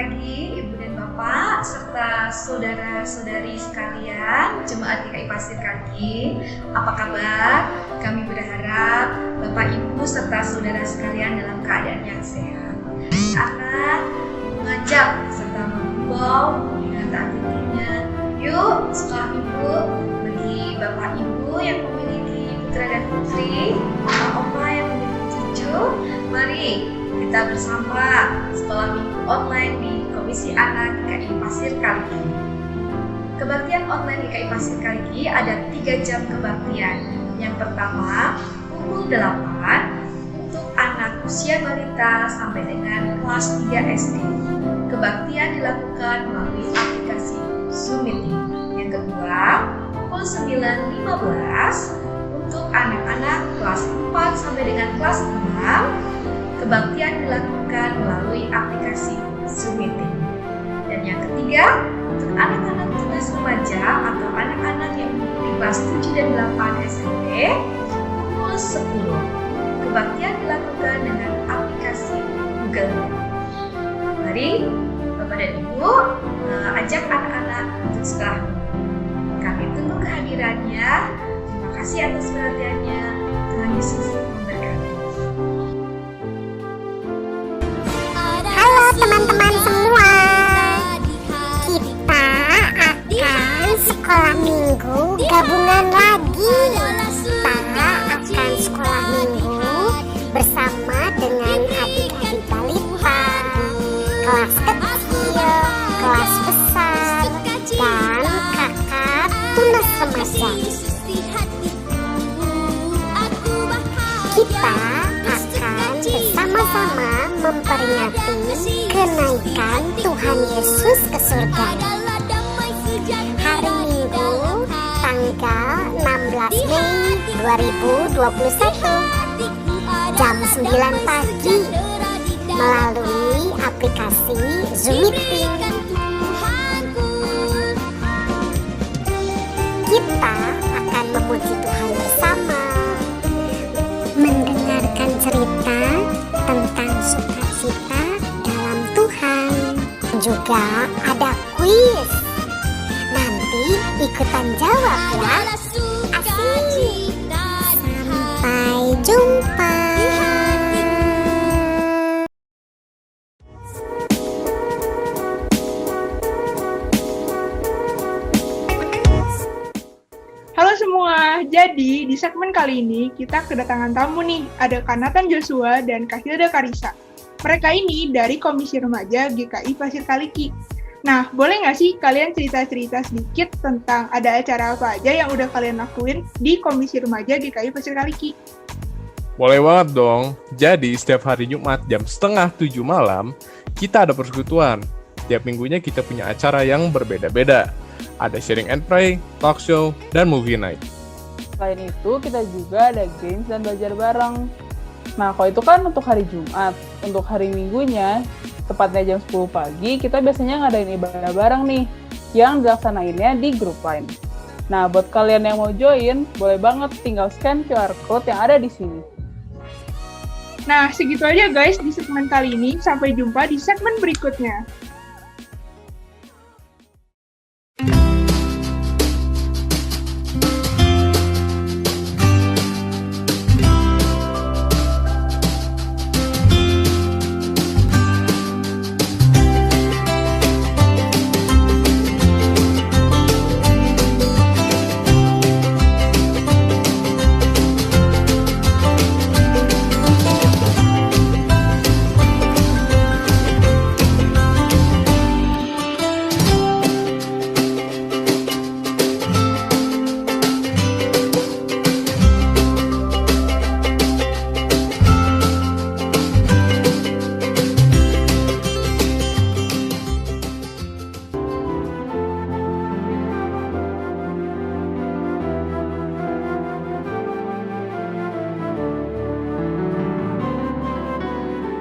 pagi Ibu dan Bapak serta saudara-saudari sekalian Jemaat GKI Pasir Kaliki. Apa kabar? Kami berharap Bapak Ibu serta saudara sekalian dalam keadaan yang sehat. Anak mengajak serta mengimbau dengan taatinya. Yuk sekolah Minggu bagi Bapak Ibu yang memiliki putra dan putri, oma yang memiliki cucu, mari kita bersama sekolah minggu online di Komisi Anak GKI Pasir Kaliki. Kebaktian online GKI Pasir Kaliki ada 3 jam kebaktian. Yang pertama, pukul 8 untuk anak usia balita sampai dengan kelas 3 SD. Kebaktian dilakukan melalui aplikasi Zoom Meeting. Yang kedua, pukul 9.15 untuk anak-anak kelas 4 sampai dengan kelas 6. Kebaktian dilakukan melalui aplikasi Zoom Meeting. Dan yang ketiga, untuk anak-anak tunas remaja atau anak-anak yang mengikuti kelas 7 dan 8 SMP, pukul 10. Kebaktian dilakukan dengan aplikasi Google Meet. Mari Bapak dan Ibu ajak anak-anak untuk sekolah. Kami tunggu kehadirannya. Terima kasih atas perhatiannya. Tuhan Yesus memberkati. Teman-teman semua, kita akan sekolah minggu gabungan lagi. Kita akan sekolah minggu bersama dengan adik-adik balita, kelas kecil, kelas besar, dan kakak tunas remaja. Kita akan bersama-sama memperingati kenaikan Tuhan Yesus ke surga. Hari Minggu, tanggal 16 Mei 2021, jam 9 pagi, melalui aplikasi Zoom Meeting. Kita akan memuji Tuhan bersama, mendengarkan cerita tentang sukacita dalam Tuhan. Juga ada kuis. Nanti ikutan jawab ya. Asik. Sampai jumpa. Halo semua, jadi di segmen kali ini kita kedatangan tamu nih, ada Kak Nathan Joshua dan Kak Hilda Karissa. Mereka ini dari Komisi Remaja GKI Pasir Kaliki. Nah, boleh nggak sih kalian cerita-cerita sedikit tentang ada acara apa aja yang udah kalian lakuin di Komisi Remaja GKI Pasir Kaliki? Boleh banget dong. Jadi setiap hari Jumat jam 6:30 malam, kita ada persekutuan. Tiap minggunya kita punya acara yang berbeda-beda. Ada sharing and pray, talk show, dan movie night. Selain itu, kita juga ada games dan belajar bareng. Nah, kalau itu kan untuk hari Jumat. Untuk hari Minggunya, tepatnya jam 10 pagi, kita biasanya ngadain ibadah bareng nih, yang dilaksanainnya di grup lain. Nah, buat kalian yang mau join, boleh banget tinggal scan QR Code yang ada di sini. Nah, segitu aja guys di segmen kali ini. Sampai jumpa di segmen berikutnya.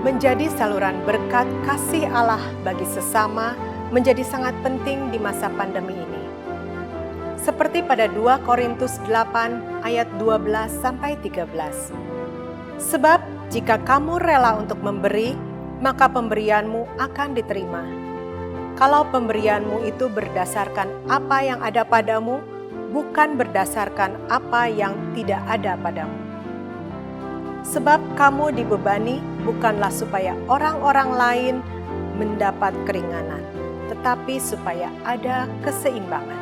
Menjadi saluran berkat kasih Allah bagi sesama menjadi sangat penting di masa pandemi ini. Seperti pada 2 Korintus 8 ayat 12-13. Sebab jika kamu rela untuk memberi, maka pemberianmu akan diterima. kalau pemberianmu itu berdasarkan apa yang ada padamu, bukan berdasarkan apa yang tidak ada padamu. Sebab kamu dibebani bukanlah supaya orang-orang lain mendapat keringanan, tetapi supaya ada keseimbangan.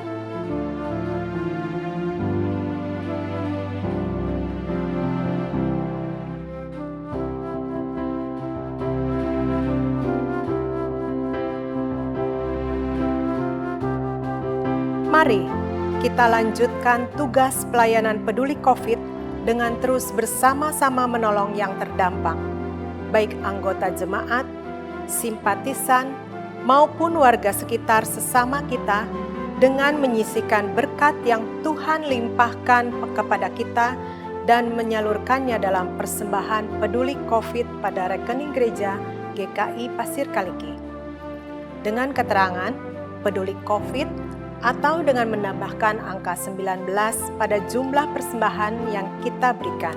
Mari kita lanjutkan tugas pelayanan peduli COVID dengan terus bersama-sama menolong yang terdampak, baik anggota jemaat, simpatisan, maupun warga sekitar sesama kita, dengan menyisikan berkat yang Tuhan limpahkan kepada kita dan menyalurkannya dalam persembahan peduli COVID pada rekening gereja GKI Pasir Kaliki. Dengan keterangan peduli COVID atau dengan menambahkan angka 19 pada jumlah persembahan yang kita berikan.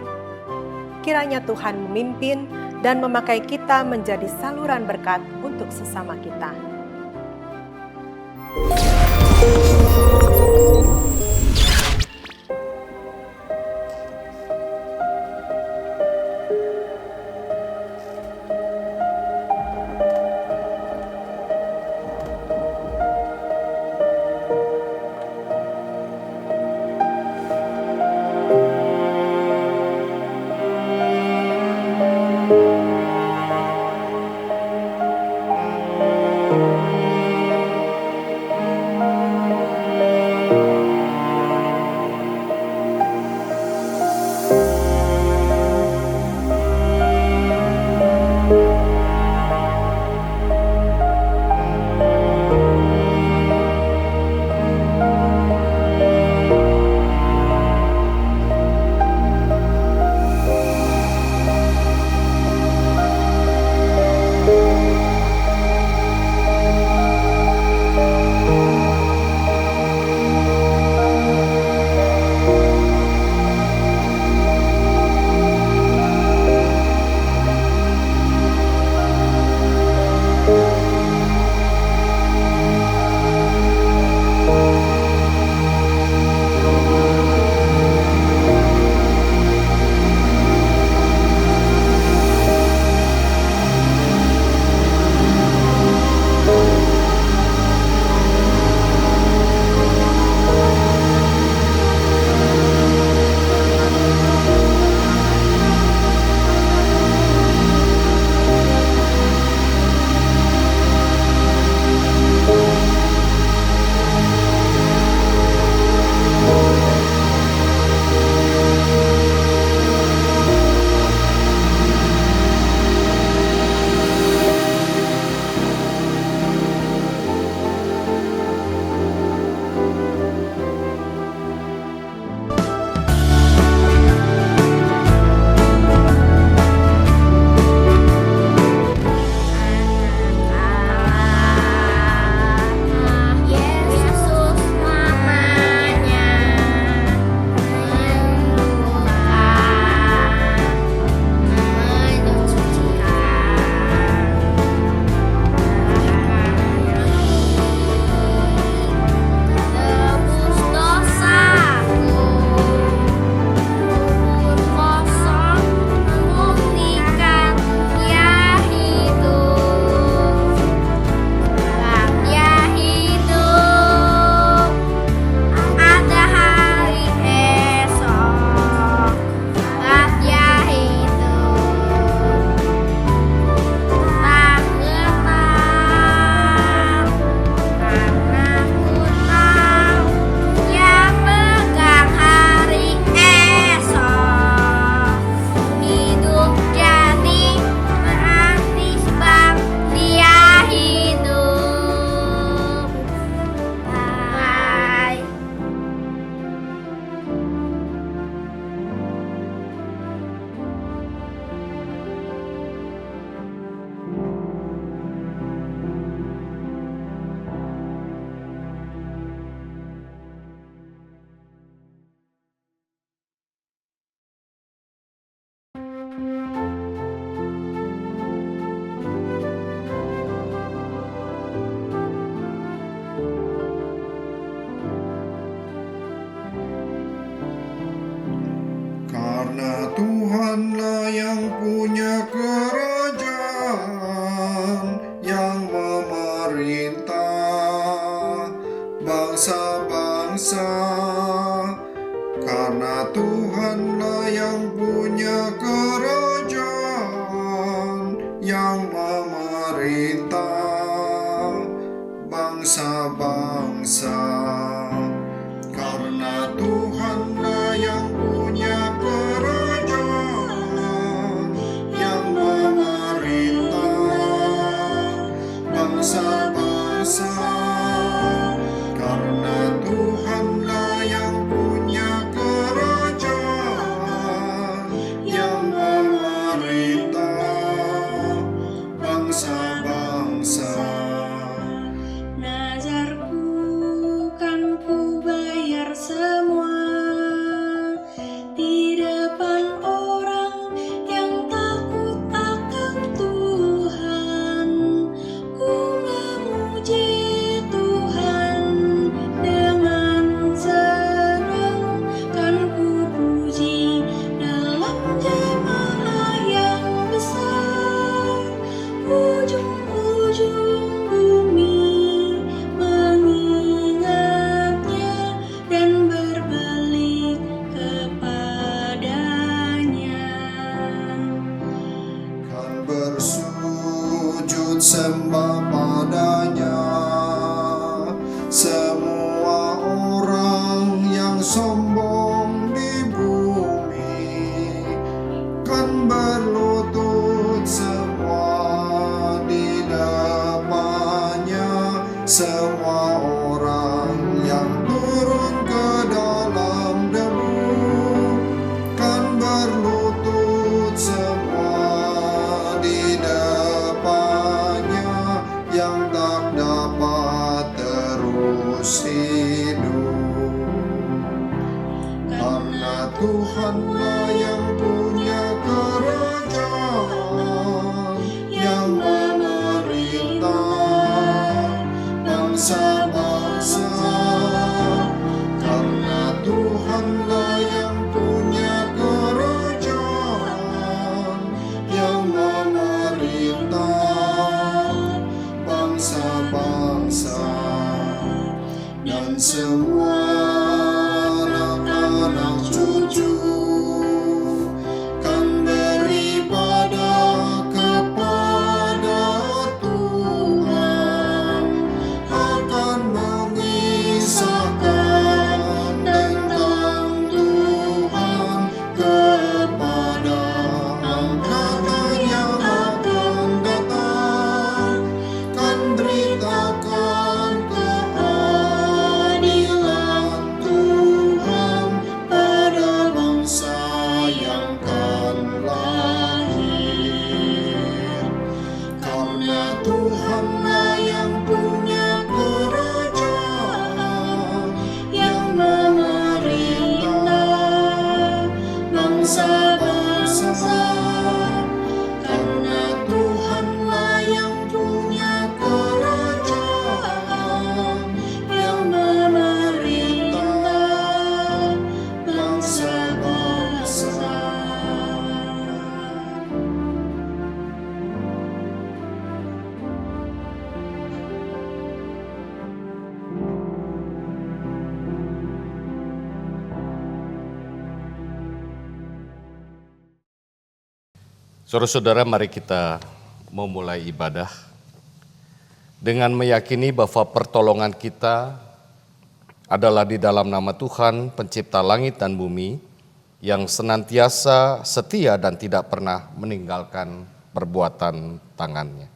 Kiranya Tuhan memimpin dan memakai kita menjadi saluran berkat untuk sesama kita. Tuhanlah yang punya kerajaan, yang memerintah bangsa-bangsa. Karena Tuhanlah yang punya kerajaan, yang memerintah bangsa-bangsa. Karena Tuhanlah yang punya kerajaan, yang memerintah bangsa-bangsa. Karena Tuhanlah yang punya kerajaan, yang memerintah bangsa-bangsa. Nazarku kan ku bayar semua di depan orang yang takut akan Tuhan. Ku memuji Tuhan dengan senang, kan ku puji dalam jemaah yang besar. Ujung-ujung bumi mengingatnya dan berbalik kepadanya. Kan bersujud sembah padanya semua orang yang sombong di bumi. Kan berlutut semua di depannya, semua orang yang turun ke dalam debu. Kan berlutut semua di depannya, yang tak dapat terus hidup. Karena Tuhanlah yang punya kerajaan, yang memerintah bangsa-bangsa. Karena Tuhanlah yang punya kerajaan, yang memerintah bangsa-bangsa. Dan semua anak-anak cucu kan beribadah kepada Tuhan, akan mengisahkan tentang Tuhan kepada angkatan yang akan datang. Kan beritakan keadilan Tuhan pada bangsa yang kan lahir. Karena Tuhanlah yang punya kerajaan, yang memerintah bangsa-bangsa. Karena Tuhanlah yang punya kerajaan, yang memerintah bangsa-bangsa. Saudara-saudara, mari kita memulai ibadah dengan meyakini bahwa pertolongan kita adalah di dalam nama Tuhan, pencipta langit dan bumi, yang senantiasa setia dan tidak pernah meninggalkan perbuatan tangannya.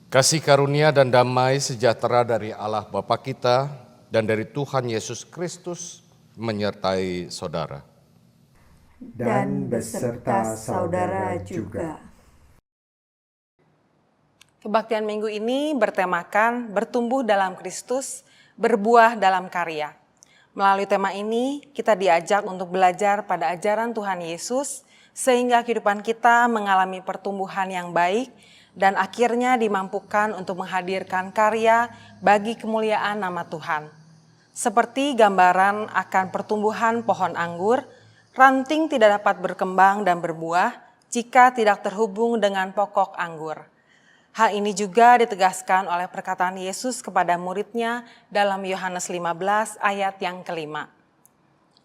Kasih karunia dan damai sejahtera dari Allah Bapa kita dan dari Tuhan Yesus Kristus menyertai saudara. Dan beserta saudara juga. Kebaktian minggu ini bertemakan bertumbuh dalam Kristus, berbuah dalam karya. Melalui tema ini, kita diajak untuk belajar pada ajaran Tuhan Yesus, sehingga kehidupan kita mengalami pertumbuhan yang baik, dan akhirnya dimampukan untuk menghadirkan karya bagi kemuliaan nama Tuhan. Seperti gambaran akan pertumbuhan pohon anggur, ranting tidak dapat berkembang dan berbuah jika tidak terhubung dengan pokok anggur. Hal ini juga ditegaskan oleh perkataan Yesus kepada murid-Nya dalam Yohanes 15 ayat yang ke-5.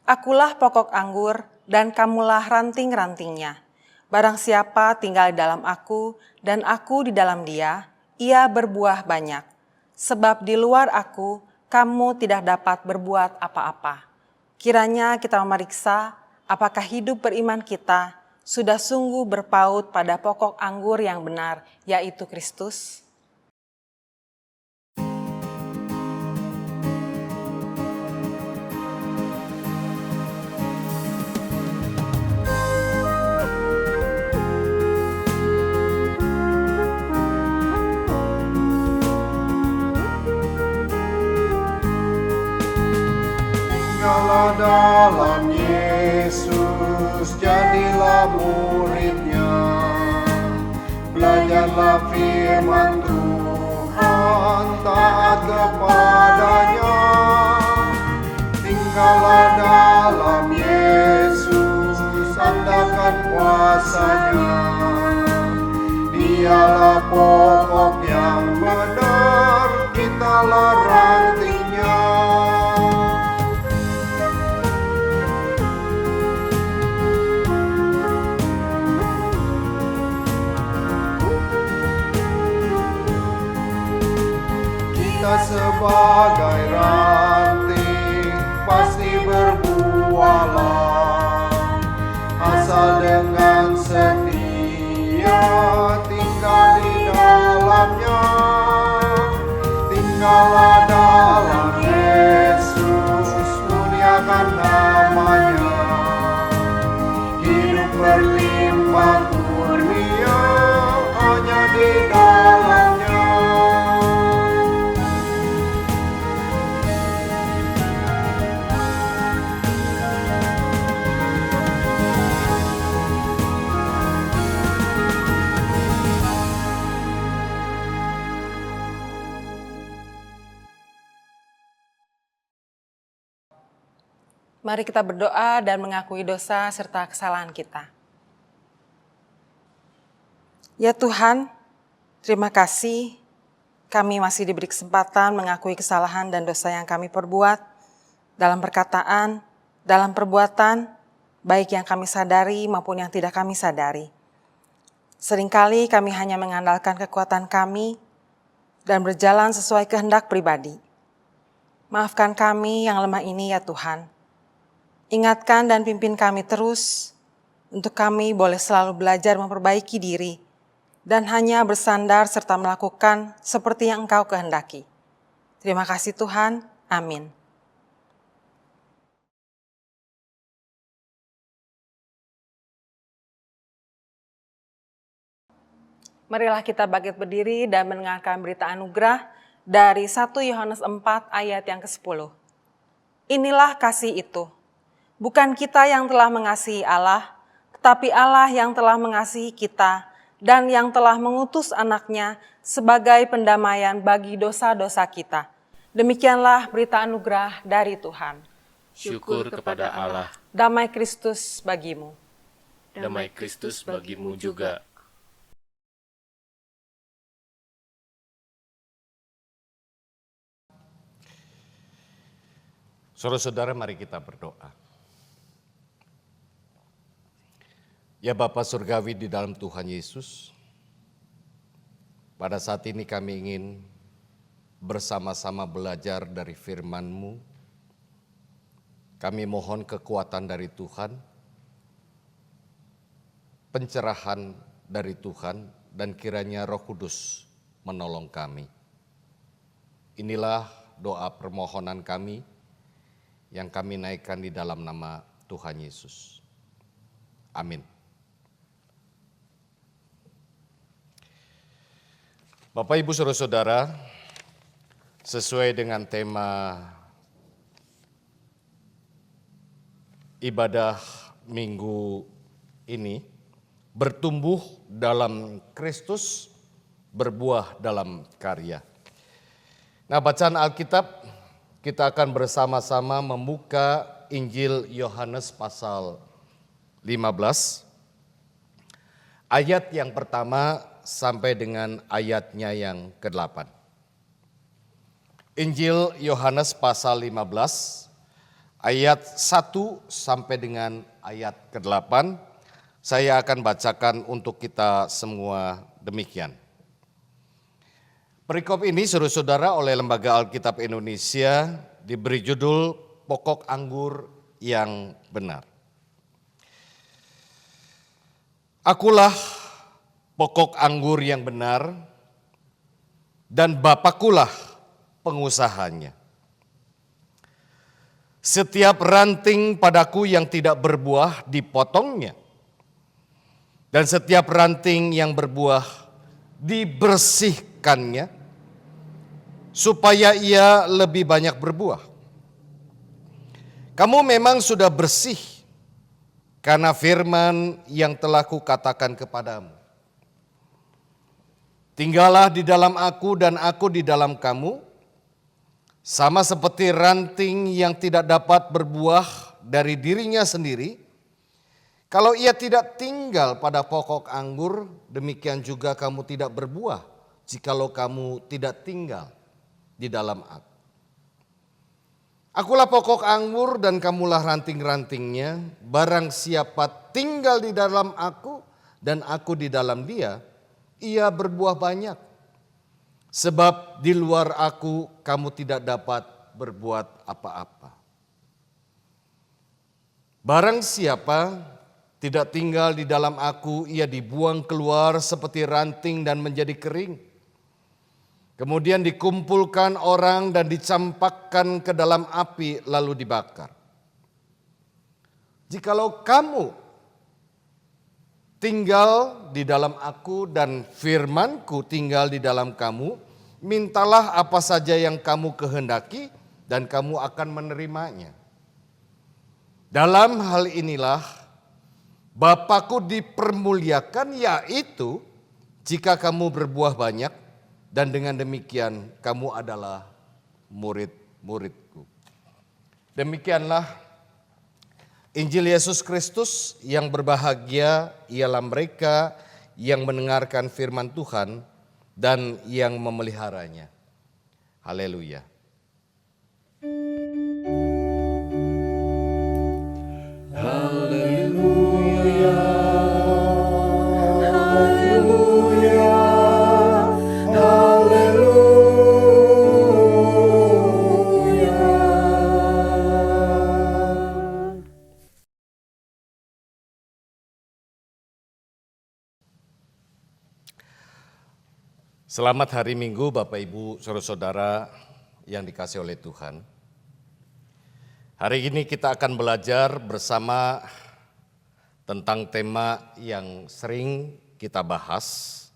Akulah pokok anggur dan kamulah ranting-rantingnya. Barang siapa tinggal di dalam aku dan aku di dalam dia, ia berbuah banyak. Sebab di luar aku, kamu tidak dapat berbuat apa-apa. Kiranya kita memeriksa apakah hidup beriman kita sudah sungguh berpaut pada pokok anggur yang benar, yaitu Kristus. Tinggallah dalam Yesus, jadilah murid-Nya. Belajarlah firman Tuhan, taat kepadanya. Tinggallah dalam Yesus, andalkan kuasa-Nya. Dialah pokok yang benar, kitalah ranting-Nya. Kita sebagai ranting pasti berbuahlah, asal dengan setia tinggal di dalamnya. Tinggallah dalam Yesus, muliakan namanya. Hidup berlimpah kurnia hanya di dalamnya. Mari kita berdoa dan mengakui dosa serta kesalahan kita. Ya Tuhan, terima kasih kami masih diberi kesempatan mengakui kesalahan dan dosa yang kami perbuat dalam perkataan, dalam perbuatan, baik yang kami sadari maupun yang tidak kami sadari. Seringkali kami hanya mengandalkan kekuatan kami dan berjalan sesuai kehendak pribadi. Maafkan kami yang lemah ini ya Tuhan. Ingatkan dan pimpin kami terus untuk kami boleh selalu belajar memperbaiki diri dan hanya bersandar serta melakukan seperti yang Engkau kehendaki. Terima kasih Tuhan. Amin. Marilah kita bangkit berdiri dan mendengarkan berita anugerah dari 1 Yohanes 4 ayat yang ke-10. Inilah kasih itu. Bukan kita yang telah mengasihi Allah, tetapi Allah yang telah mengasihi kita dan yang telah mengutus anaknya sebagai pendamaian bagi dosa-dosa kita. Demikianlah berita anugerah dari Tuhan. Syukur kepada Allah. Damai Kristus bagimu. Damai Kristus bagimu juga. Saudara-saudara, mari kita berdoa. Ya Bapa Surgawi di dalam Tuhan Yesus, pada saat ini kami ingin bersama-sama belajar dari firman-Mu. Kami mohon kekuatan dari Tuhan, pencerahan dari Tuhan, dan kiranya Roh Kudus menolong kami. Inilah doa permohonan kami yang kami naikkan di dalam nama Tuhan Yesus. Amin. Bapak, Ibu, Saudara-saudara, sesuai dengan tema ibadah minggu ini, bertumbuh dalam Kristus, berbuah dalam karya. Nah, bacaan Alkitab kita akan bersama-sama membuka Injil Yohanes pasal 15, ayat yang pertama sampai dengan ayatnya yang ke-8. Injil Yohanes pasal 15, ayat 1 sampai dengan ayat ke-8. Saya akan bacakan untuk kita semua demikian. Perikop ini, saudara-saudara, oleh Lembaga Alkitab Indonesia diberi judul Pokok Anggur yang Benar. Akulah pokok anggur yang benar, dan Bapakulah pengusahanya. Setiap ranting padaku yang tidak berbuah dipotongnya, dan setiap ranting yang berbuah dibersihkannya, supaya ia lebih banyak berbuah. Kamu memang sudah bersih karena firman yang telah kukatakan kepadamu. Tinggallah di dalam aku dan aku di dalam kamu, sama seperti ranting yang tidak dapat berbuah dari dirinya sendiri. Kalau ia tidak tinggal pada pokok anggur, demikian juga kamu tidak berbuah jikalau kamu tidak tinggal di dalam aku. Akulah pokok anggur dan kamulah ranting-rantingnya. Barang siapa tinggal di dalam aku dan aku di dalam dia, ia berbuah banyak. Sebab di luar aku kamu tidak dapat berbuat apa-apa. Barang siapa tidak tinggal di dalam aku, ia dibuang keluar seperti ranting dan menjadi kering. Kemudian dikumpulkan orang dan dicampakkan ke dalam api lalu dibakar. Jikalau kamu tinggal di dalam aku dan firmanku tinggal di dalam kamu, mintalah apa saja yang kamu kehendaki dan kamu akan menerimanya. Dalam hal inilah Bapakku dipermuliakan, yaitu jika kamu berbuah banyak, dan dengan demikian kamu adalah murid-muridku. Demikianlah Injil Yesus Kristus. Yang berbahagia ialah mereka yang mendengarkan firman Tuhan dan yang memeliharanya. Haleluya. Haleluya. Haleluya. Selamat hari Minggu Bapak Ibu Saudara-saudara yang dikasihi oleh Tuhan. Hari ini kita akan belajar bersama tentang tema yang sering kita bahas,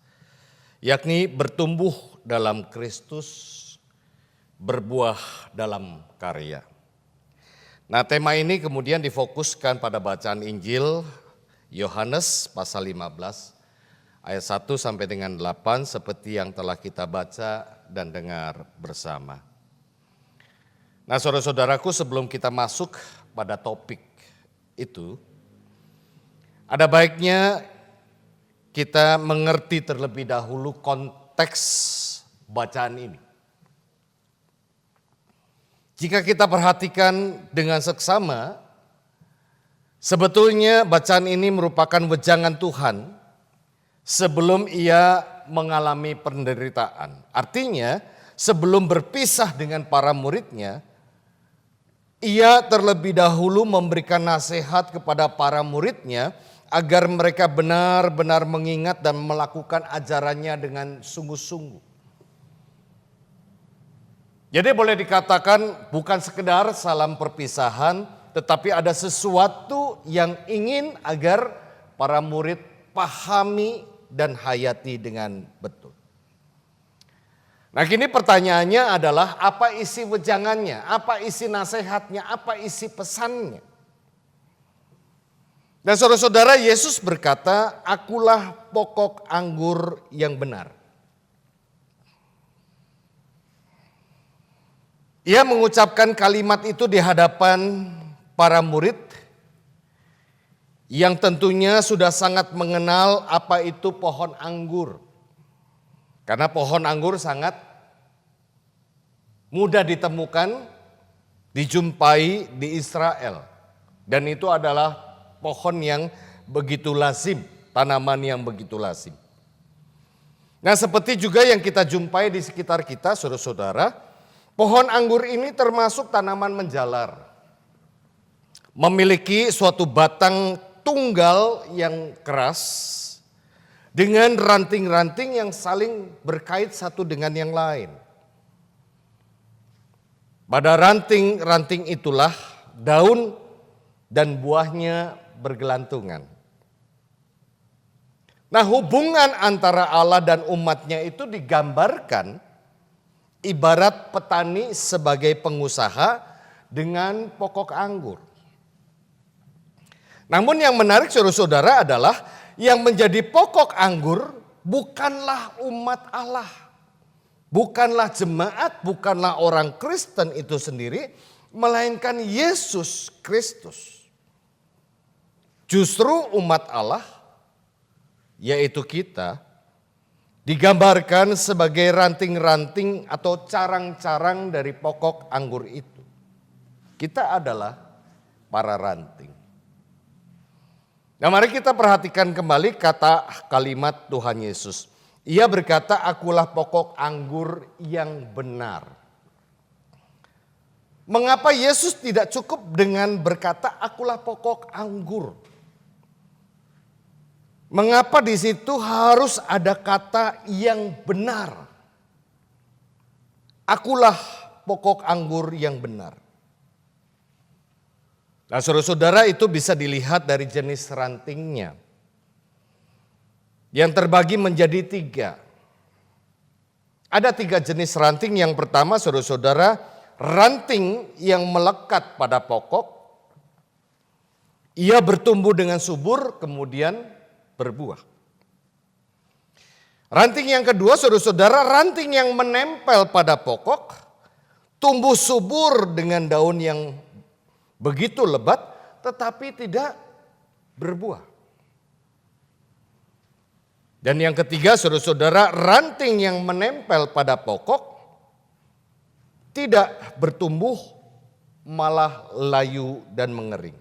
yakni bertumbuh dalam Kristus, berbuah dalam karya. Nah, tema ini kemudian difokuskan pada bacaan Injil Yohanes pasal 15 ayat 1 sampai dengan 8 seperti yang telah kita baca dan dengar bersama. Nah, saudara-saudaraku, sebelum kita masuk pada topik itu, ada baiknya kita mengerti terlebih dahulu konteks bacaan ini. Jika kita perhatikan dengan seksama, sebetulnya bacaan ini merupakan wejangan Tuhan sebelum ia mengalami penderitaan. Artinya, sebelum berpisah dengan para muridnya, ia terlebih dahulu memberikan nasihat kepada para muridnya agar mereka benar-benar mengingat dan melakukan ajarannya dengan sungguh-sungguh. Jadi boleh dikatakan bukan sekedar salam perpisahan, tetapi ada sesuatu yang ingin agar para murid pahami dan hayati dengan betul. Nah, kini pertanyaannya adalah apa isi wejangannya, apa isi nasihatnya, apa isi pesannya. Dan saudara-saudara, Yesus berkata, "Akulah pokok anggur yang benar." Ia mengucapkan kalimat itu di hadapan para murid yang tentunya sudah sangat mengenal apa itu pohon anggur. Karena pohon anggur sangat mudah ditemukan, dijumpai di Israel. Dan itu adalah pohon yang begitu lazim, tanaman yang begitu lazim. Nah, seperti juga yang kita jumpai di sekitar kita, saudara-saudara, pohon anggur ini termasuk tanaman menjalar. Memiliki suatu batang tunggal yang keras dengan ranting-ranting yang saling berkait satu dengan yang lain. Pada ranting-ranting itulah daun dan buahnya bergelantungan. Nah, hubungan antara Allah dan umatnya itu digambarkan ibarat petani sebagai pengusaha dengan pokok anggur. Namun yang menarik saudara-saudara adalah yang menjadi pokok anggur bukanlah umat Allah. Bukanlah jemaat, bukanlah orang Kristen itu sendiri, melainkan Yesus Kristus. Justru umat Allah, yaitu kita, digambarkan sebagai ranting-ranting atau carang-carang dari pokok anggur itu. Kita adalah para ranting. Nah, mari kita perhatikan kembali kata kalimat Tuhan Yesus. Ia berkata, "Akulah pokok anggur yang benar." Mengapa Yesus tidak cukup dengan berkata, "Akulah pokok anggur"? Mengapa di situ harus ada kata yang benar? Akulah pokok anggur yang benar. Nah, saudara-saudara, itu bisa dilihat dari jenis rantingnya. Yang terbagi menjadi 3. Ada 3 jenis ranting. Yang pertama, saudara-saudara, ranting yang melekat pada pokok. Ia bertumbuh dengan subur, kemudian berbuah. Ranting yang kedua, saudara-saudara, ranting yang menempel pada pokok, tumbuh subur dengan daun yang begitu lebat, tetapi tidak berbuah. Dan yang ketiga, saudara-saudara, ranting yang menempel pada pokok, tidak bertumbuh, malah layu dan mengering.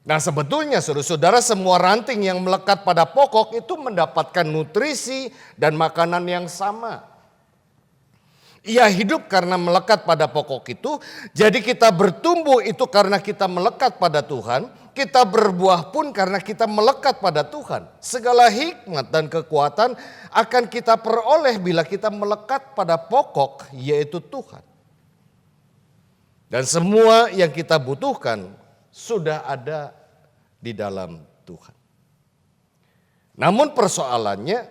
Nah, sebetulnya saudara-saudara, semua ranting yang melekat pada pokok itu mendapatkan nutrisi dan makanan yang sama. Ia hidup karena melekat pada pokok itu, jadi kita bertumbuh itu karena kita melekat pada Tuhan, kita berbuah pun karena kita melekat pada Tuhan. Segala hikmat dan kekuatan akan kita peroleh bila kita melekat pada pokok, yaitu Tuhan. Dan semua yang kita butuhkan sudah ada di dalam Tuhan. Namun persoalannya,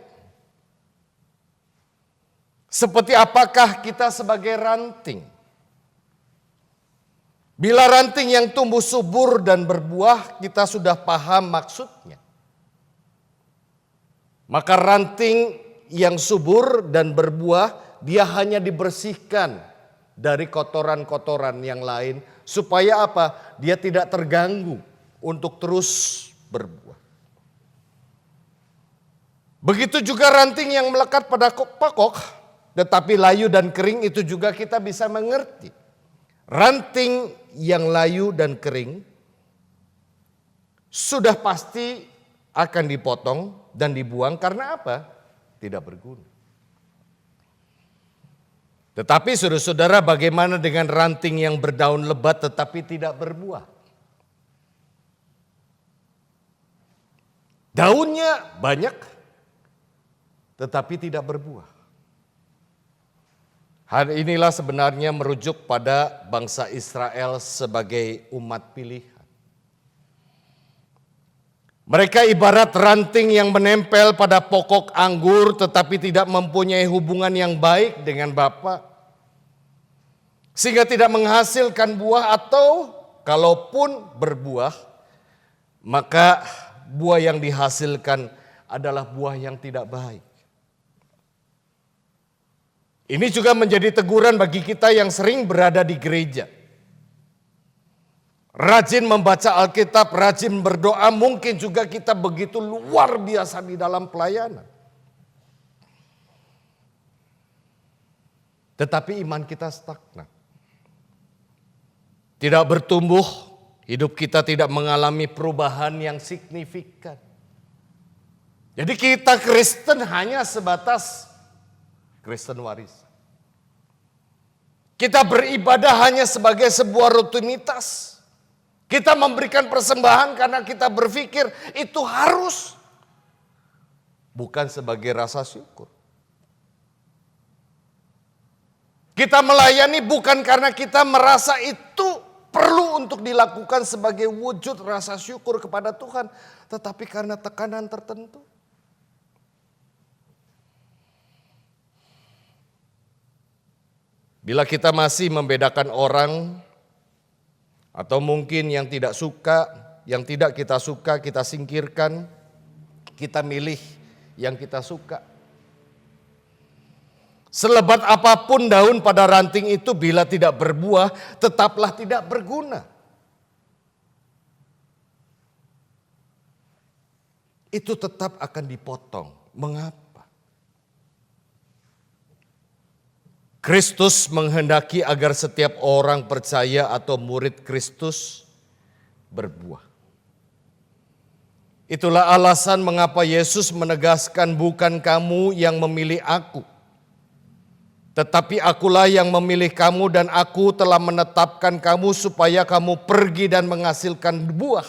seperti apakah kita sebagai ranting? Bila ranting yang tumbuh subur dan berbuah, kita sudah paham maksudnya. Maka ranting yang subur dan berbuah, dia hanya dibersihkan dari kotoran-kotoran yang lain. Supaya apa? Dia tidak terganggu untuk terus berbuah. Begitu juga ranting yang melekat pada pokok, tetapi layu dan kering, itu juga kita bisa mengerti. Ranting yang layu dan kering sudah pasti akan dipotong dan dibuang karena apa? Tidak berguna. Tetapi saudara-saudara, bagaimana dengan ranting yang berdaun lebat tetapi tidak berbuah? Daunnya banyak tetapi tidak berbuah. Hal inilah sebenarnya merujuk pada bangsa Israel sebagai umat pilihan. Mereka ibarat ranting yang menempel pada pokok anggur tetapi tidak mempunyai hubungan yang baik dengan Bapa, sehingga tidak menghasilkan buah, atau kalaupun berbuah, maka buah yang dihasilkan adalah buah yang tidak baik. Ini juga menjadi teguran bagi kita yang sering berada di gereja. Rajin membaca Alkitab, rajin berdoa, mungkin juga kita begitu luar biasa di dalam pelayanan. Tetapi iman kita stagnan. Tidak bertumbuh, hidup kita tidak mengalami perubahan yang signifikan. Jadi kita Kristen hanya sebatas Kristen warisan. Kita beribadah hanya sebagai sebuah rutinitas. Kita memberikan persembahan karena kita berpikir itu harus. Bukan sebagai rasa syukur. Kita melayani bukan karena kita merasa itu perlu untuk dilakukan sebagai wujud rasa syukur kepada Tuhan. Tetapi karena tekanan tertentu. Bila kita masih membedakan orang, atau mungkin yang tidak suka, yang tidak kita suka kita singkirkan, kita milih yang kita suka. Selebat apapun daun pada ranting itu, bila tidak berbuah, tetaplah tidak berguna. Itu tetap akan dipotong. Mengapa? Kristus menghendaki agar setiap orang percaya atau murid Kristus berbuah. Itulah alasan mengapa Yesus menegaskan, bukan kamu yang memilih aku, tetapi akulah yang memilih kamu, dan aku telah menetapkan kamu supaya kamu pergi dan menghasilkan buah.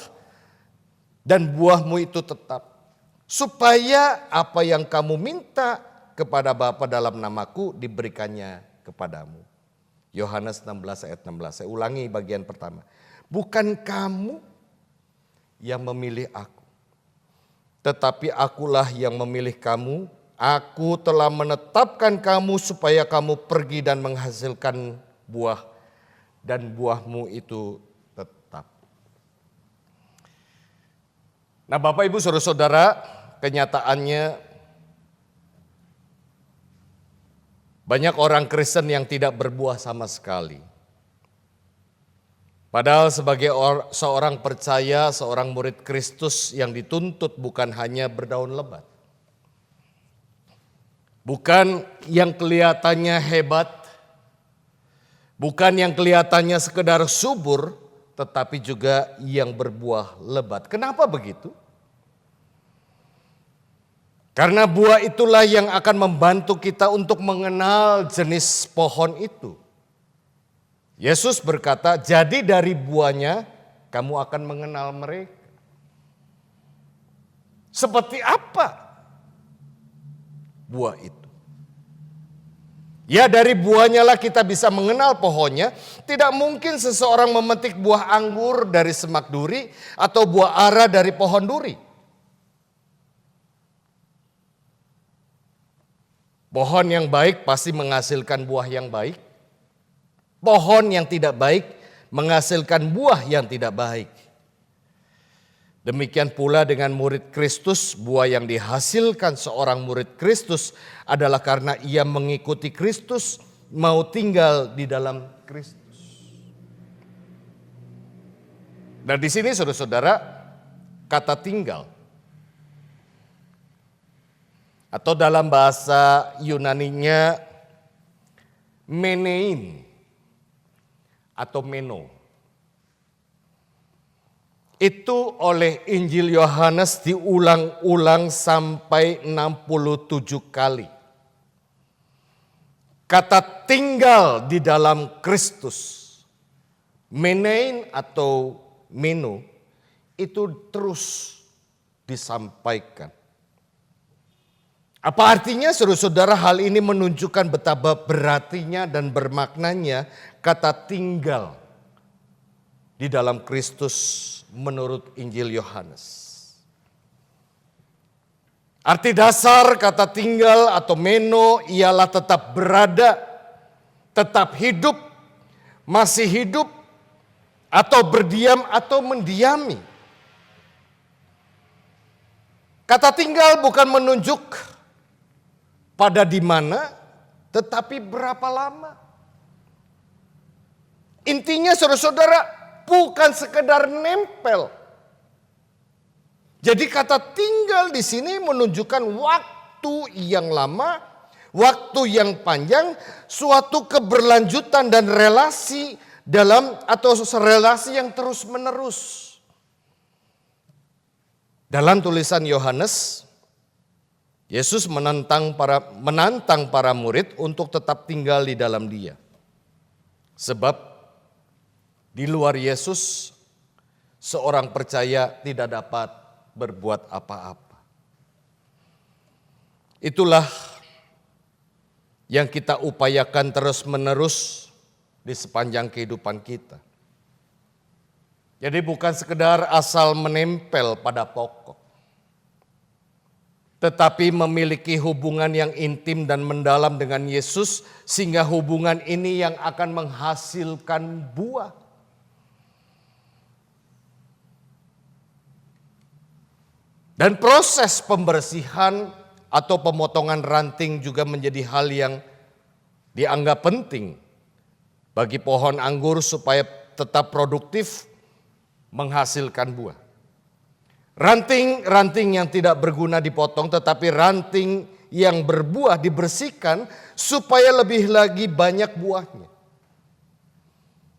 Dan buahmu itu tetap. Supaya apa yang kamu minta kepada Bapa dalam namaku diberikannya kepadamu. Yohanes 16 ayat 16. Saya ulangi bagian pertama. Bukan kamu yang memilih aku, tetapi akulah yang memilih kamu. Aku telah menetapkan kamu supaya kamu pergi dan menghasilkan buah, dan buahmu itu tetap. Nah, Bapak Ibu Saudara-saudara, kenyataannya banyak orang Kristen yang tidak berbuah sama sekali. Padahal sebagai seorang percaya, seorang murid Kristus yang dituntut bukan hanya berdaun lebat. Bukan yang kelihatannya hebat, bukan yang kelihatannya sekedar subur, tetapi juga yang berbuah lebat. Kenapa begitu? Karena buah itulah yang akan membantu kita untuk mengenal jenis pohon itu. Yesus berkata, jadi dari buahnya kamu akan mengenal mereka. Seperti apa buah itu? Ya, dari buahnya lah kita bisa mengenal pohonnya. Tidak mungkin seseorang memetik buah anggur dari semak duri atau buah ara dari pohon duri. Pohon yang baik pasti menghasilkan buah yang baik. Pohon yang tidak baik menghasilkan buah yang tidak baik. Demikian pula dengan murid Kristus, buah yang dihasilkan seorang murid Kristus adalah karena ia mengikuti Kristus, mau tinggal di dalam Kristus. Dan di sini saudara-saudara, kata tinggal atau dalam bahasa Yunaninya menein atau meno. Itu oleh Injil Yohanes diulang-ulang sampai 67 kali. Kata tinggal di dalam Kristus, menein atau meno, itu terus disampaikan. Apa artinya saudara-saudara? Hal ini menunjukkan betapa berartinya dan bermaknanya kata tinggal di dalam Kristus menurut Injil Yohanes. Arti dasar kata tinggal atau meno ialah tetap berada, tetap hidup, masih hidup, atau berdiam atau mendiami. Kata tinggal bukan menunjuk pada di mana, tetapi berapa lama. Intinya saudara-saudara bukan sekedar nempel. Jadi kata tinggal di sini menunjukkan waktu yang lama, waktu yang panjang, suatu keberlanjutan dan relasi dalam atau relasi yang terus menerus. Dalam tulisan Yohanes, Yesus menantang para murid untuk tetap tinggal di dalam Dia. Sebab di luar Yesus, seorang percaya tidak dapat berbuat apa-apa. Itulah yang kita upayakan terus-menerus di sepanjang kehidupan kita. Jadi bukan sekedar asal menempel pada pokok, tetapi memiliki hubungan yang intim dan mendalam dengan Yesus, sehingga hubungan ini yang akan menghasilkan buah. Dan proses pembersihan atau pemotongan ranting juga menjadi hal yang dianggap penting bagi pohon anggur supaya tetap produktif menghasilkan buah. Ranting-ranting yang tidak berguna dipotong, tetapi ranting yang berbuah dibersihkan supaya lebih lagi banyak buahnya.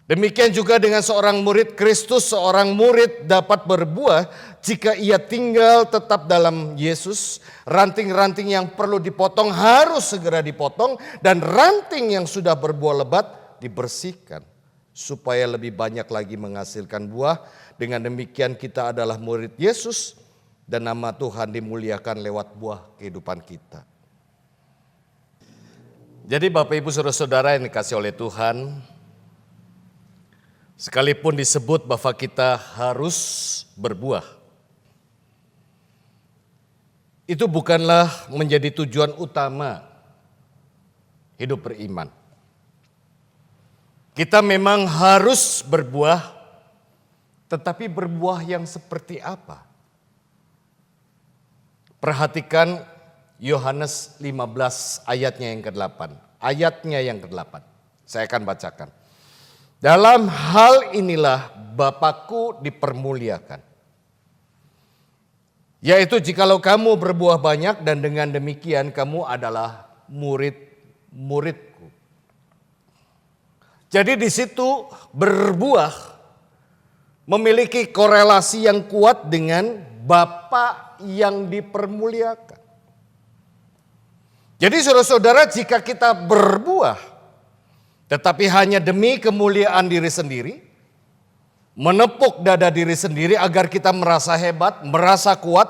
Demikian juga dengan seorang murid Kristus, seorang murid dapat berbuah jika ia tinggal tetap dalam Yesus. Ranting-ranting yang perlu dipotong harus segera dipotong, dan ranting yang sudah berbuah lebat dibersihkan supaya lebih banyak lagi menghasilkan buah. Dengan demikian kita adalah murid Yesus dan nama Tuhan dimuliakan lewat buah kehidupan kita. Jadi Bapak Ibu Saudara-saudara yang dikasih oleh Tuhan, sekalipun disebut bahwa kita harus berbuah, itu bukanlah menjadi tujuan utama hidup beriman. Kita memang harus berbuah, tetapi berbuah yang seperti apa? Perhatikan Yohanes 15 ayatnya yang ke-8. Ayatnya yang ke-8. Saya akan bacakan. Dalam hal inilah Bapakku dipermuliakan, yaitu jikalau kamu berbuah banyak, dan dengan demikian kamu adalah murid-muridku. Jadi di situ berbuah memiliki korelasi yang kuat dengan Bapa yang dipermuliakan. Jadi saudara-saudara, jika kita berbuah tetapi hanya demi kemuliaan diri sendiri, menepuk dada diri sendiri agar kita merasa hebat, merasa kuat,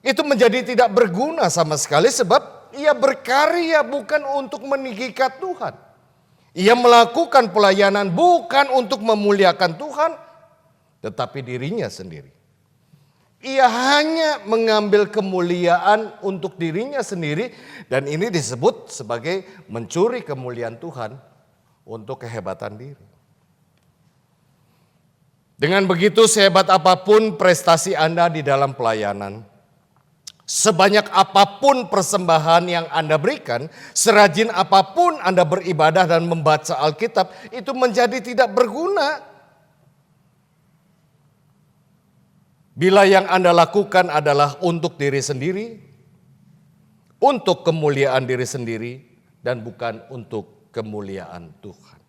itu menjadi tidak berguna sama sekali, sebab ia berkarya bukan untuk meninggikan Tuhan. Ia melakukan pelayanan bukan untuk memuliakan Tuhan, tetapi dirinya sendiri. Ia hanya mengambil kemuliaan untuk dirinya sendiri, dan ini disebut sebagai mencuri kemuliaan Tuhan untuk kehebatan diri. Dengan begitu, sehebat apapun prestasi Anda di dalam pelayanan, sebanyak apapun persembahan yang Anda berikan, serajin apapun Anda beribadah dan membaca Alkitab, itu menjadi tidak berguna bila yang Anda lakukan adalah untuk diri sendiri, untuk kemuliaan diri sendiri, dan bukan untuk kemuliaan Tuhan.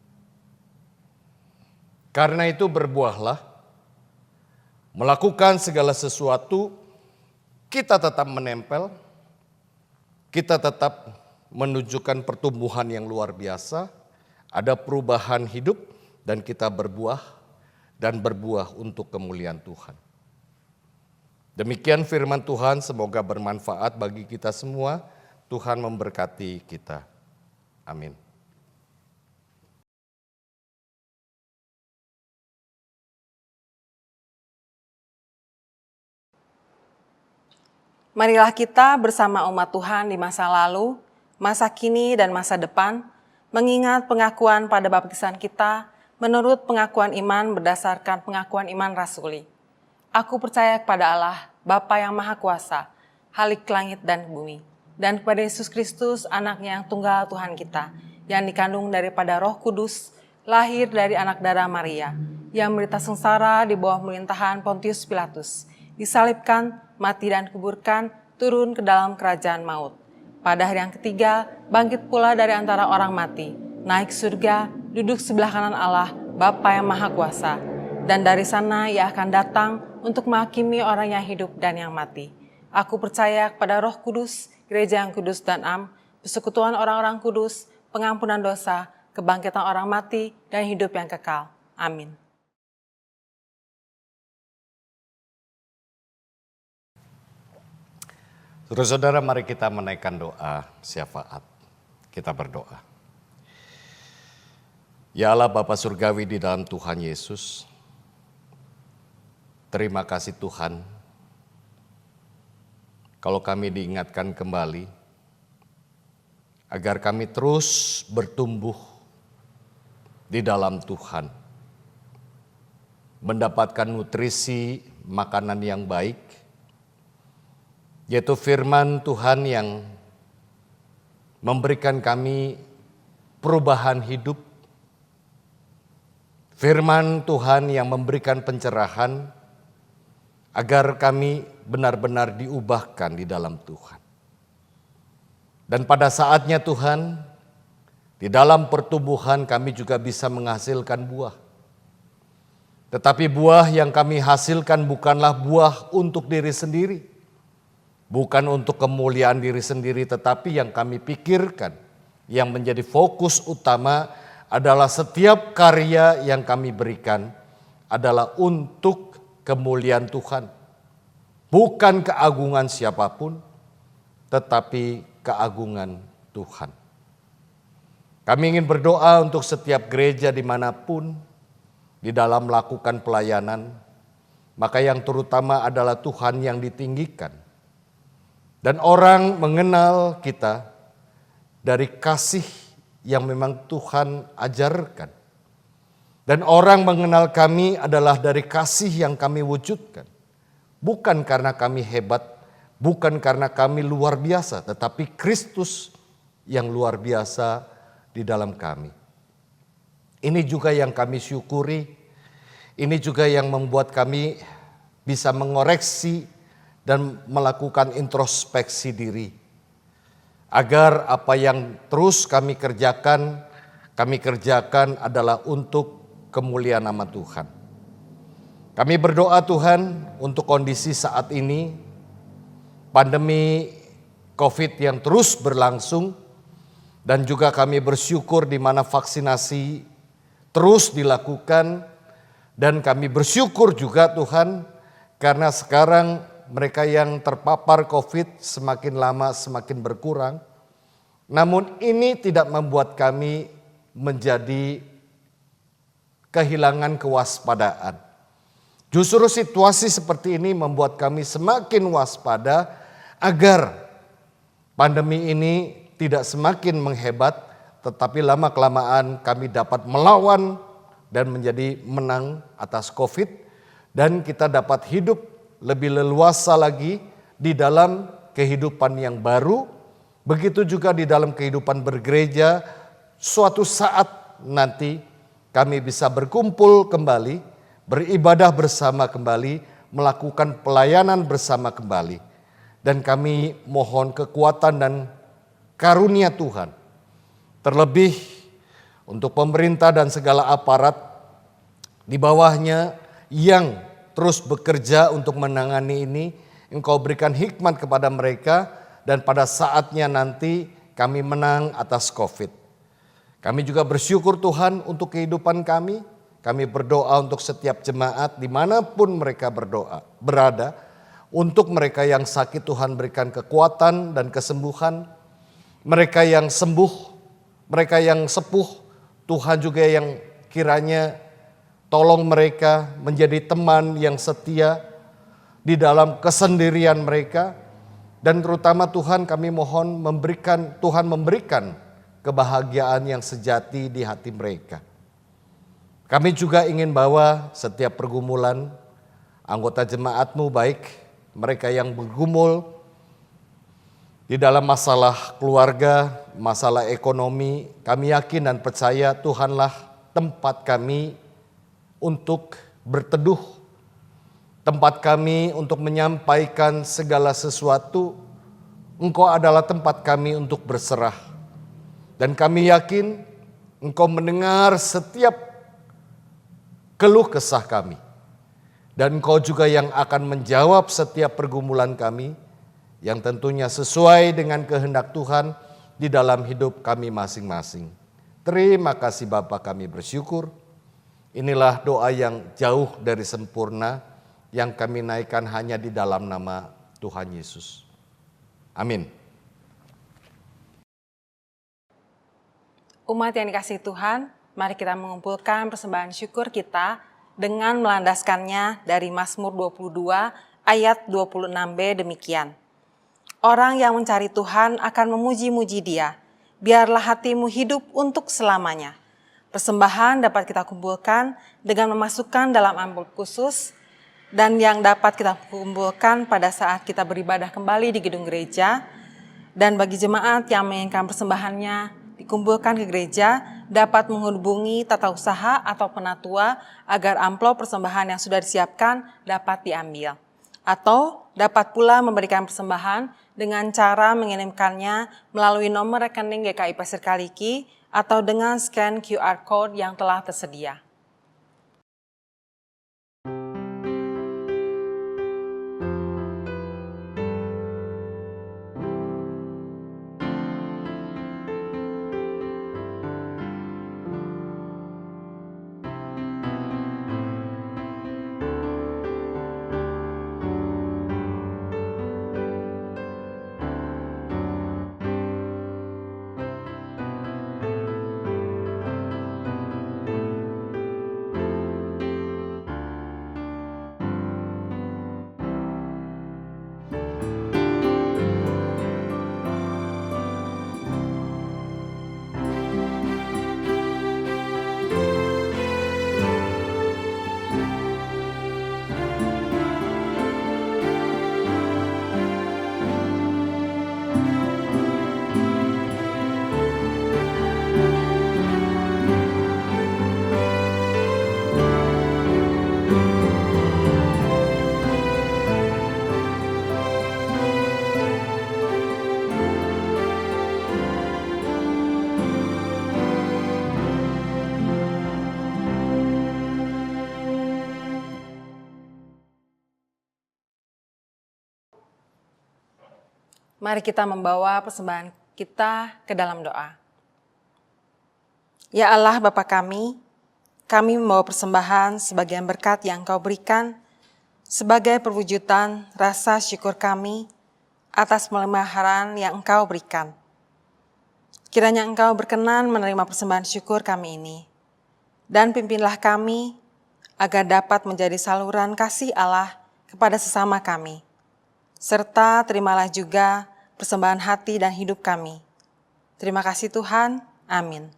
Karena itu berbuahlah, melakukan segala sesuatu. Kita tetap menempel, kita tetap menunjukkan pertumbuhan yang luar biasa, ada perubahan hidup, dan kita berbuah dan berbuah untuk kemuliaan Tuhan. Demikian firman Tuhan, semoga bermanfaat bagi kita semua. Tuhan memberkati kita. Amin. Marilah kita bersama umat Tuhan di masa lalu, masa kini, dan masa depan, mengingat pengakuan pada baptisan kita menurut pengakuan iman berdasarkan pengakuan iman rasuli. Aku percaya kepada Allah, Bapa yang Maha Kuasa, Halik langit dan bumi, dan kepada Yesus Kristus, anaknya yang tunggal Tuhan kita, yang dikandung daripada Roh Kudus, lahir dari anak darah Maria, yang menderita sengsara di bawah pemerintahan Pontius Pilatus, disalibkan, mati dan kuburkan, turun ke dalam kerajaan maut. Pada hari yang ketiga, bangkit pula dari antara orang mati, naik surga, duduk sebelah kanan Allah, Bapa yang Maha Kuasa, dan dari sana Ia akan datang untuk menghakimi orang yang hidup dan yang mati. Aku percaya kepada Roh Kudus, Gereja yang kudus dan am, persekutuan orang-orang kudus, pengampunan dosa, kebangkitan orang mati, dan hidup yang kekal. Amin. Saudara-saudara, mari kita menaikkan doa syafaat. Kita berdoa. Ya Allah Bapa Surgawi di dalam Tuhan Yesus, terima kasih Tuhan, kalau kami diingatkan kembali, agar kami terus bertumbuh di dalam Tuhan, mendapatkan nutrisi makanan yang baik, yaitu firman Tuhan yang memberikan kami perubahan hidup, firman Tuhan yang memberikan pencerahan, agar kami benar-benar diubahkan di dalam Tuhan. Dan pada saatnya Tuhan, di dalam pertumbuhan kami juga bisa menghasilkan buah. Tetapi buah yang kami hasilkan bukanlah buah untuk diri sendiri, bukan untuk kemuliaan diri sendiri, tetapi yang kami pikirkan, yang menjadi fokus utama adalah setiap karya yang kami berikan adalah untuk kemuliaan Tuhan. Bukan keagungan siapapun, tetapi keagungan Tuhan. Kami ingin berdoa untuk setiap gereja dimanapun, di dalam melakukan pelayanan, maka yang terutama adalah Tuhan yang ditinggikan. Dan orang mengenal kita dari kasih yang memang Tuhan ajarkan. Dan orang mengenal kami adalah dari kasih yang kami wujudkan. Bukan karena kami hebat, bukan karena kami luar biasa, tetapi Kristus yang luar biasa di dalam kami. Ini juga yang kami syukuri, ini juga yang membuat kami bisa mengoreksi dan melakukan introspeksi diri. Agar apa yang terus kami kerjakan adalah untuk kemuliaan nama Tuhan. Kami berdoa Tuhan untuk kondisi saat ini, pandemi COVID yang terus berlangsung, dan juga kami bersyukur di mana vaksinasi terus dilakukan, dan kami bersyukur juga Tuhan karena sekarang mereka yang terpapar COVID semakin lama semakin berkurang. Namun ini tidak membuat kami menjadi kehilangan kewaspadaan. Justru situasi seperti ini membuat kami semakin waspada agar pandemi ini tidak semakin menghebat, tetapi lama-kelamaan kami dapat melawan dan menjadi menang atas COVID, dan kita dapat hidup lebih leluasa lagi di dalam kehidupan yang baru. Begitu juga di dalam kehidupan bergereja, suatu saat nanti kami bisa berkumpul kembali, beribadah bersama kembali, melakukan pelayanan bersama kembali. Dan kami mohon kekuatan dan karunia Tuhan, terlebih untuk pemerintah dan segala aparat di bawahnya yang terus bekerja untuk menangani ini. Engkau berikan hikmat kepada mereka, dan pada saatnya nanti kami menang atas COVID. Kami juga bersyukur Tuhan untuk kehidupan kami. Kami berdoa untuk setiap jemaat dimanapun mereka berada. Untuk mereka yang sakit Tuhan berikan kekuatan dan kesembuhan. Mereka yang sembuh, mereka yang sepuh, Tuhan juga yang kiranya tolong mereka menjadi teman yang setia di dalam kesendirian mereka. Dan terutama Tuhan, kami mohon Tuhan memberikan kebahagiaan yang sejati di hati mereka. Kami juga ingin bawa setiap pergumulan anggota jemaat-Mu, baik mereka yang bergumul di dalam masalah keluarga, masalah ekonomi. Kami yakin dan percaya Tuhanlah tempat kami untuk berteduh, tempat kami untuk menyampaikan segala sesuatu. Engkau adalah tempat kami untuk berserah. Dan kami yakin Engkau mendengar setiap keluh kesah kami. Dan Engkau juga yang akan menjawab setiap pergumulan kami, yang tentunya sesuai dengan kehendak Tuhan di dalam hidup kami masing-masing. Terima kasih Bapa, kami bersyukur. Inilah doa yang jauh dari sempurna, yang kami naikkan hanya di dalam nama Tuhan Yesus. Amin. Umat yang dikasihi Tuhan, mari kita mengumpulkan persembahan syukur kita dengan melandaskannya dari Mazmur 22 ayat 26b demikian. Orang yang mencari Tuhan akan memuji-muji Dia. Biarlah hatimu hidup untuk selamanya. Persembahan dapat kita kumpulkan dengan memasukkan dalam amplop khusus dan yang dapat kita kumpulkan pada saat kita beribadah kembali di gedung gereja. Dan bagi jemaat yang menginginkan persembahannya dikumpulkan ke gereja, dapat menghubungi tata usaha atau penatua agar amplop persembahan yang sudah disiapkan dapat diambil. Atau dapat pula memberikan persembahan dengan cara mengirimkannya melalui nomor rekening GKI Pasir Kaliki atau dengan scan QR Code yang telah tersedia. Mari kita membawa persembahan kita ke dalam doa. Ya Allah Bapa kami membawa persembahan sebagian berkat yang Kau berikan sebagai perwujudan rasa syukur kami atas pemeliharaan yang Engkau berikan. Kiranya Engkau berkenan menerima persembahan syukur kami ini, dan pimpinlah kami agar dapat menjadi saluran kasih Allah kepada sesama kami. Serta terimalah juga persembahan hati dan hidup kami. Terima kasih Tuhan. Amin.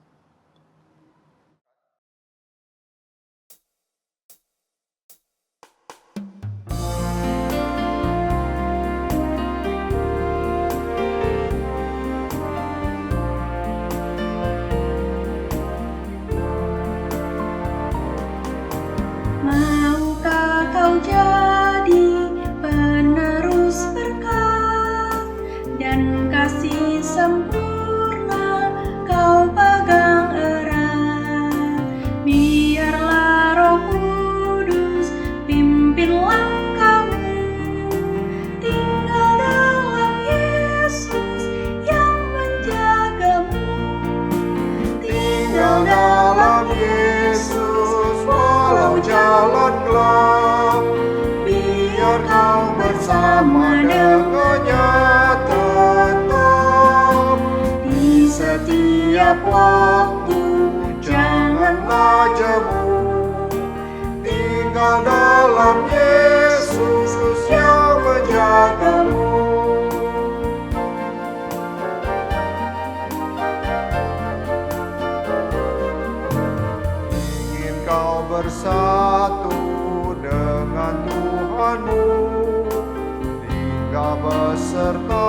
Maukah kau jadi penerus berkat dan kasih sempurna kau pegang erat. Biarlah Roh Kudus pimpin langkahmu, tinggal dalam Yesus yang menjagamu. Tinggal dalam Yesus walau jalan gelap, biar kau bersama dengannya tetap. Di setiap waktu janganlah jemu, tinggal dalam Yesus yang menjagamu.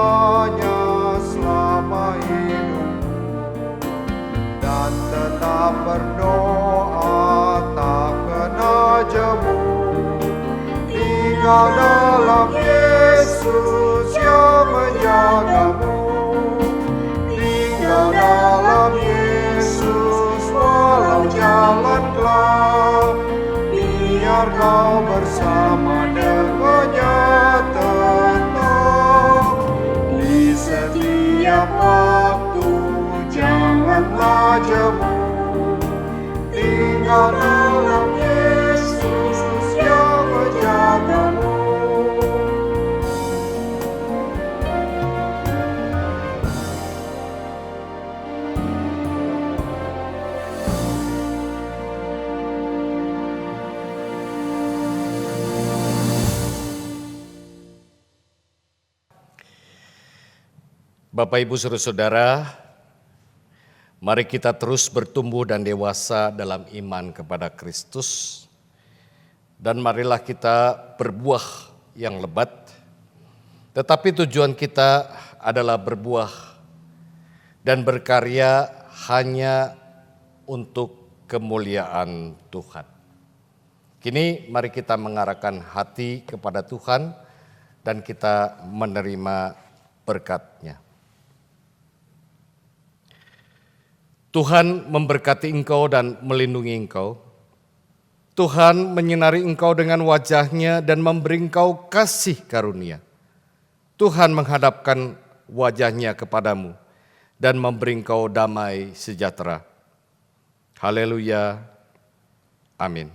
hanya selama hidup, dan tetap berdoa tak kena jemu. Tinggal dalam Yesus yang menjagamu. Tinggal dalam Yesus walau jalan gelap, biar kau bersama dengannya tetap. Di setiap waktu janganlah jemu. Tinggal dalam Yesus yang menjagamu. Bapak, Ibu, Saudara-saudara, mari kita terus bertumbuh dan dewasa dalam iman kepada Kristus. Dan marilah kita berbuah yang lebat, tetapi tujuan kita adalah berbuah dan berkarya hanya untuk kemuliaan Tuhan. Kini mari kita mengarahkan hati kepada Tuhan dan kita menerima berkat-Nya. Tuhan memberkati engkau dan melindungi engkau. Tuhan menyinari engkau dengan wajah-Nya dan memberi engkau kasih karunia. Tuhan menghadapkan wajah-Nya kepadamu dan memberi engkau damai sejahtera. Haleluya. Amin.